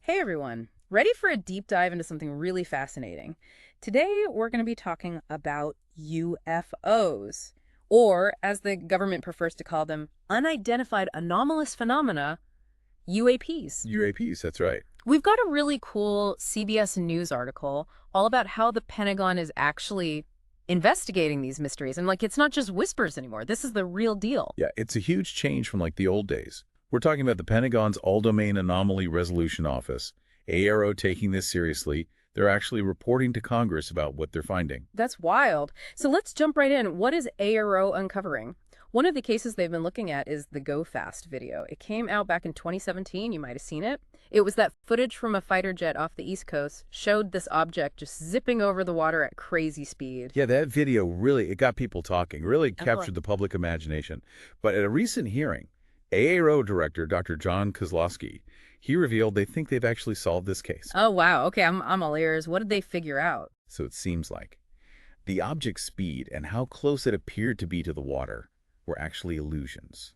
Hey everyone, ready for a deep dive into something really fascinating? Today we're going to be talking about UFOs, or as the government prefers to call them, unidentified anomalous phenomena, UAPs. UAPs, that's right. We've got a really cool CBS News article all about how the Pentagon is actually investigating these mysteries. And it's not just whispers anymore. This is the real deal. Yeah, it's a huge change from the old days. We're talking about the Pentagon's All-Domain Anomaly Resolution Office, AARO, taking this seriously. They're actually reporting to Congress about what they're finding. That's wild. So let's jump right in. What is AARO uncovering? One of the cases they've been looking at is the Go Fast video. It came out back in 2017. You might have seen it. It was that footage from a fighter jet off the East Coast showed this object just zipping over the water at crazy speed. Yeah, that video it got people talking, really captured the public imagination. But at a recent hearing, AARO Director Dr. John Kozlowski, he revealed they think they've actually solved this case. Oh, wow. Okay, I'm all ears. What did they figure out? So it seems like the object's speed and how close it appeared to be to the water were actually illusions.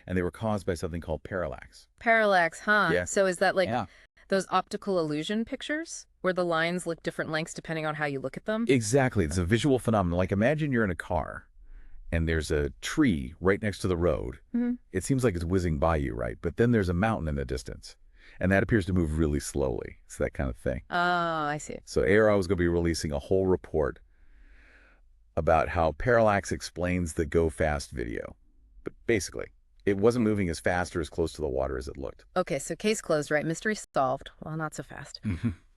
And they were caused by something called parallax. Parallax, huh? Yeah. So is that Yeah. those optical illusion pictures where the lines look different lengths depending on how you look at them? Exactly. It's a visual phenomenon. Imagine you're in a car and there's a tree right next to the road. Mm-hmm. It seems like it's whizzing by you, right? But then there's a mountain in the distance. And that appears to move really slowly. It's that kind of thing. Oh, I see. So AARO is going to be releasing a whole report about how parallax explains the Go Fast video. But basically, it wasn't moving as fast or as close to the water as it looked. Okay, so case closed, right? Mystery solved. Well, not so fast.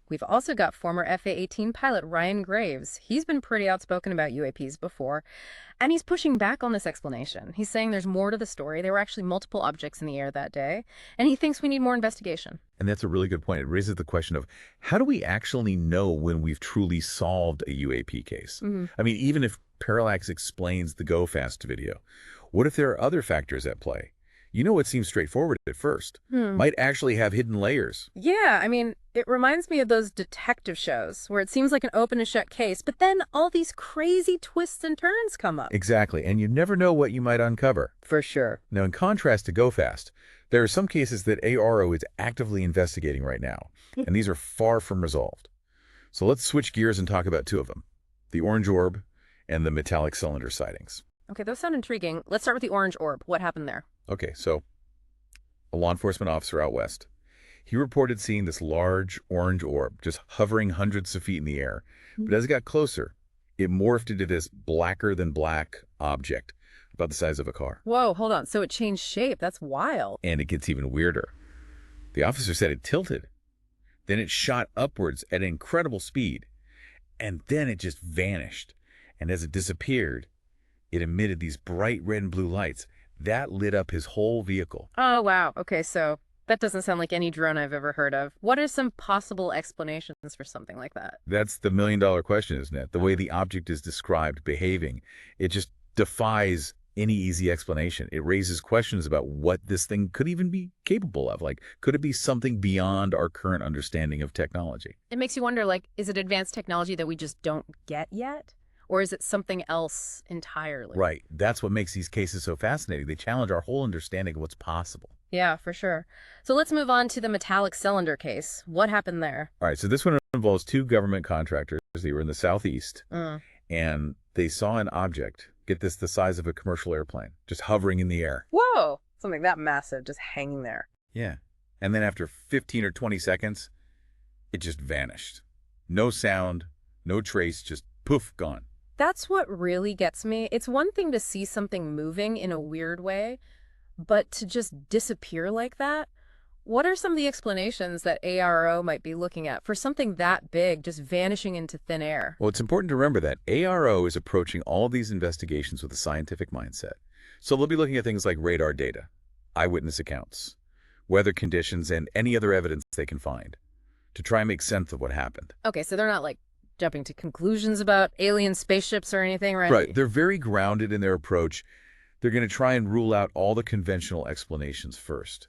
We've also got former FA-18 pilot Ryan Graves. He's been pretty outspoken about UAPs before, and he's pushing back on this explanation. He's saying there's more to the story. There were actually multiple objects in the air that day, and he thinks we need more investigation. And that's a really good point. It raises the question of how do we actually know when we've truly solved a UAP case? I mean, even if parallax explains the Go Fast video, what if there are other factors at play? You know what seems straightforward at first might actually have hidden layers. Yeah, I mean, it reminds me of those detective shows where it seems like an open and shut case, but then all these crazy twists and turns come up. Exactly, and you never know what you might uncover. For sure. Now, in contrast to Go Fast, there are some cases that AARO is actively investigating right now, and these are far from resolved. So let's switch gears and talk about two of them, the orange orb and the metallic cylinder sightings. Okay, those sound intriguing. Let's start with the orange orb. What happened there? Okay, so a law enforcement officer out west, he reported seeing this large orange orb just hovering hundreds of feet in the air. But as it got closer, it morphed into this blacker than black object about the size of a car. Whoa, hold on. So it changed shape. That's wild. And it gets even weirder. The officer said it tilted. Then it shot upwards at incredible speed. And then it just vanished. And as it disappeared, it emitted these bright red and blue lights. That lit up his whole vehicle. Oh, wow. Okay, so that doesn't sound like any drone I've ever heard of. What are some possible explanations for something like that? That's the million-dollar question, isn't it? The way the object is described, behaving, it just defies any easy explanation. It raises questions about what this thing could even be capable of. Could it be something beyond our current understanding of technology? It makes you wonder, is it advanced technology that we just don't get yet? Or is it something else entirely? Right. That's what makes these cases so fascinating. They challenge our whole understanding of what's possible. Yeah, for sure. So let's move on to the metallic cylinder case. What happened there? All right. So this one involves two government contractors. They were in the southeast, and they saw an object, get this, the size of a commercial airplane, just hovering in the air. Whoa! Something that massive just hanging there. Yeah. And then after 15 or 20 seconds, it just vanished. No sound, no trace, just poof, gone. That's what really gets me. It's one thing to see something moving in a weird way, but to just disappear like that? What are some of the explanations that AARO might be looking at for something that big just vanishing into thin air? Well, it's important to remember that AARO is approaching all these investigations with a scientific mindset. So they'll be looking at things like radar data, eyewitness accounts, weather conditions, and any other evidence they can find to try and make sense of what happened. Okay, so they're not jumping to conclusions about alien spaceships or anything, right? Right. They're very grounded in their approach. They're going to try and rule out all the conventional explanations first,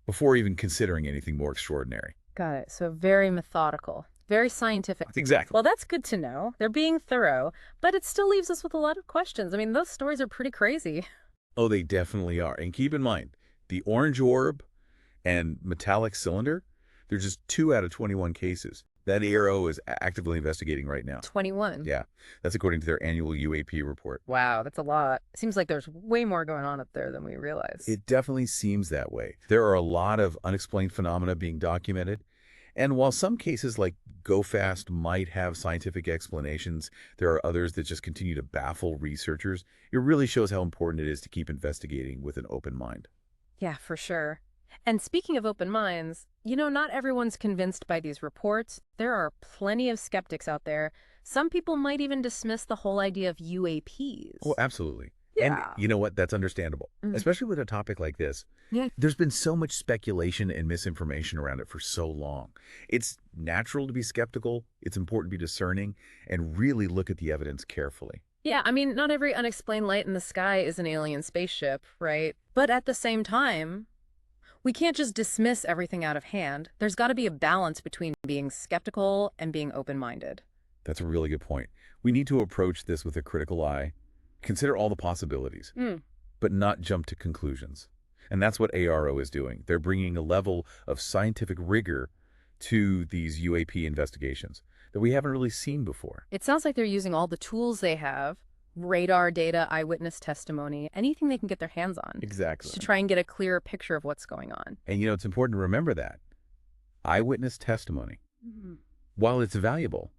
before even considering anything more extraordinary. Got it. So very methodical, very scientific. Exactly. Well, that's good to know. They're being thorough, but it still leaves us with a lot of questions. I mean, those stories are pretty crazy. Oh, they definitely are. And keep in mind, the orange orb and metallic cylinder, There's just 2 out of 21 cases. That ARO is actively investigating right now. 21. Yeah, that's according to their annual UAP report. Wow, that's a lot. Seems like there's way more going on up there than we realize. It definitely seems that way. There are a lot of unexplained phenomena being documented. And while some cases like Go Fast might have scientific explanations, there are others that just continue to baffle researchers. It really shows how important it is to keep investigating with an open mind. Yeah, for sure. And speaking of open minds, not everyone's convinced by these reports. There are plenty of skeptics out there. Some people might even dismiss the whole idea of UAPs. Oh, absolutely. Yeah. And you know what? That's understandable, especially with a topic like this. Yeah. There's been so much speculation and misinformation around it for so long. It's natural to be skeptical. It's important to be discerning and really look at the evidence carefully. Yeah, I mean, not every unexplained light in the sky is an alien spaceship, right? But at the same time, we can't just dismiss everything out of hand. There's got to be a balance between being skeptical and being open-minded. That's a really good point. We need to approach this with a critical eye, consider all the possibilities, but not jump to conclusions. And that's what ARO is doing. They're bringing a level of scientific rigor to these UAP investigations that we haven't really seen before. It sounds like they're using all the tools they have, radar data, eyewitness testimony, anything they can get their hands on. Exactly. To try and get a clearer picture of what's going on. And it's important to remember that eyewitness testimony, while it's valuable,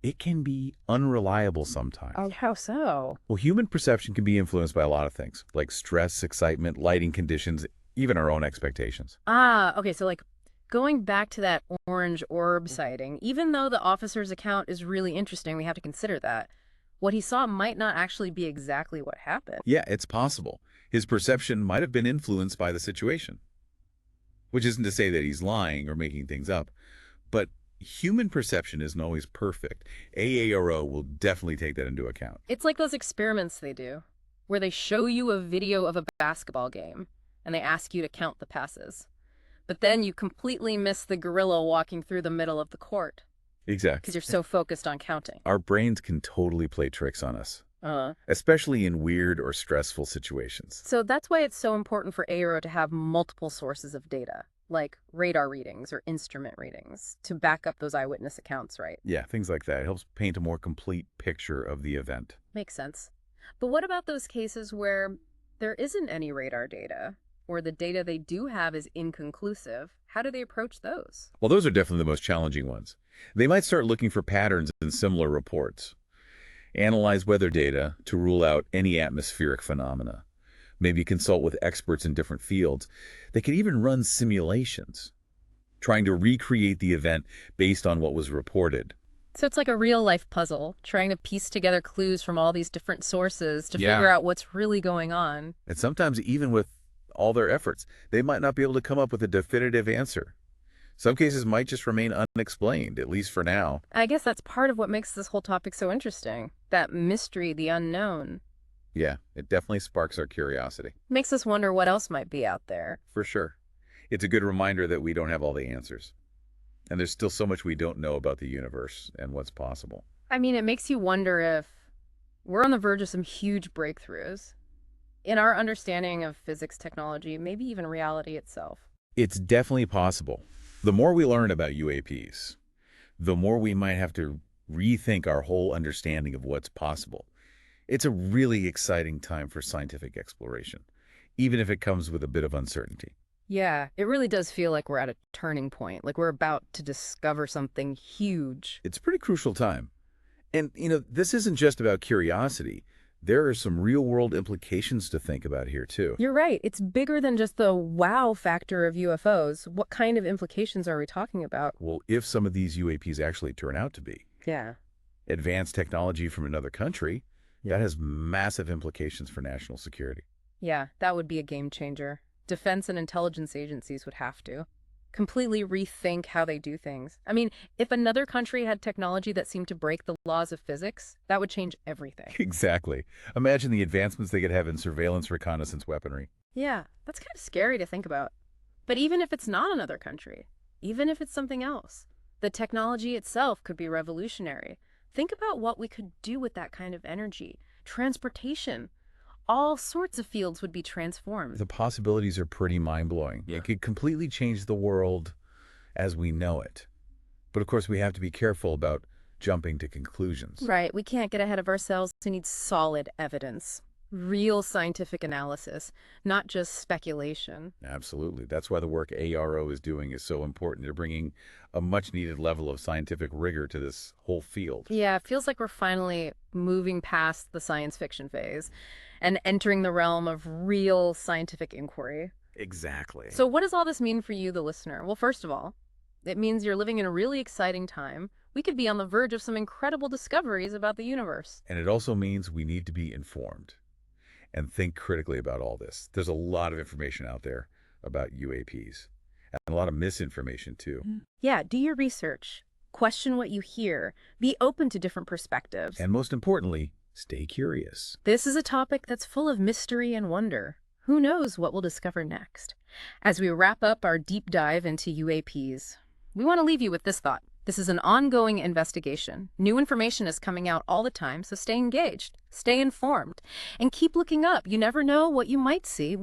it can be unreliable sometimes. Oh, how so? Well, human perception can be influenced by a lot of things, like stress, excitement, lighting conditions, even our own expectations. Okay, so going back to that orange orb sighting, even though the officer's account is really interesting, we have to consider that what he saw might not actually be exactly what happened. Yeah, it's possible. His perception might have been influenced by the situation, which isn't to say that he's lying or making things up, but human perception isn't always perfect. AARO will definitely take that into account. It's like those experiments they do, where they show you a video of a basketball game, and they ask you to count the passes. But then you completely miss the gorilla walking through the middle of the court. Exactly. Because you're so focused on counting. Our brains can totally play tricks on us, especially in weird or stressful situations. So that's why it's so important for AARO to have multiple sources of data, like radar readings or instrument readings, to back up those eyewitness accounts, right? Yeah, things like that. It helps paint a more complete picture of the event. Makes sense. But what about those cases where there isn't any radar data, or the data they do have is inconclusive? How do they approach those? Well, those are definitely the most challenging ones. They might start looking for patterns in similar reports, analyze weather data to rule out any atmospheric phenomena, maybe consult with experts in different fields. They could even run simulations, trying to recreate the event based on what was reported. So it's like a real-life puzzle, trying to piece together clues from all these different sources to figure out what's really going on. And sometimes even with all their efforts, they might not be able to come up with a definitive answer. Some cases might just remain unexplained, at least for now. I guess that's part of what makes this whole topic so interesting. That mystery, the unknown. Yeah, it definitely sparks our curiosity. Makes us wonder what else might be out there. For sure. It's a good reminder that we don't have all the answers. And there's still so much we don't know about the universe and what's possible. I mean, it makes you wonder if we're on the verge of some huge breakthroughs in our understanding of physics, technology, maybe even reality itself. It's definitely possible. The more we learn about UAPs, the more we might have to rethink our whole understanding of what's possible. It's a really exciting time for scientific exploration, even if it comes with a bit of uncertainty. Yeah, it really does feel like we're at a turning point, like we're about to discover something huge. It's a pretty crucial time. And, this isn't just about curiosity. There are some real-world implications to think about here, too. You're right. It's bigger than just the wow factor of UFOs. What kind of implications are we talking about? Well, if some of these UAPs actually turn out to be advanced technology from another country, that has massive implications for national security. Yeah, that would be a game changer. Defense and intelligence agencies would have to completely rethink how they do things. I mean, if another country had technology that seemed to break the laws of physics, that would change everything. Exactly. Imagine the advancements they could have in surveillance reconnaissance weaponry. Yeah, that's kind of scary to think about. But even if it's not another country, even if it's something else, the technology itself could be revolutionary. Think about what we could do with that kind of energy. Transportation. All sorts of fields would be transformed. The possibilities are pretty mind-blowing. It could completely change the world as we know it. But of course, we have to be careful about jumping to conclusions. Right, we can't get ahead of ourselves. We need solid evidence, real scientific analysis, not just speculation. Absolutely. That's why the work ARO is doing is so important. They're bringing a much-needed level of scientific rigor to this whole field. Yeah, it feels like we're finally moving past the science fiction phase and entering the realm of real scientific inquiry. Exactly. So what does all this mean for you, the listener? Well, first of all, it means you're living in a really exciting time. We could be on the verge of some incredible discoveries about the universe. And it also means we need to be informed and think critically about all this. There's a lot of information out there about UAPs and a lot of misinformation too. Yeah, do your research. Question what you hear. Be open to different perspectives. And most importantly, stay curious. This is a topic that's full of mystery and wonder. Who knows what we'll discover next? As we wrap up our deep dive into UAPs, we want to leave you with this thought. This is an ongoing investigation. New information is coming out all the time, so stay engaged, stay informed, and keep looking up. You never know what you might see.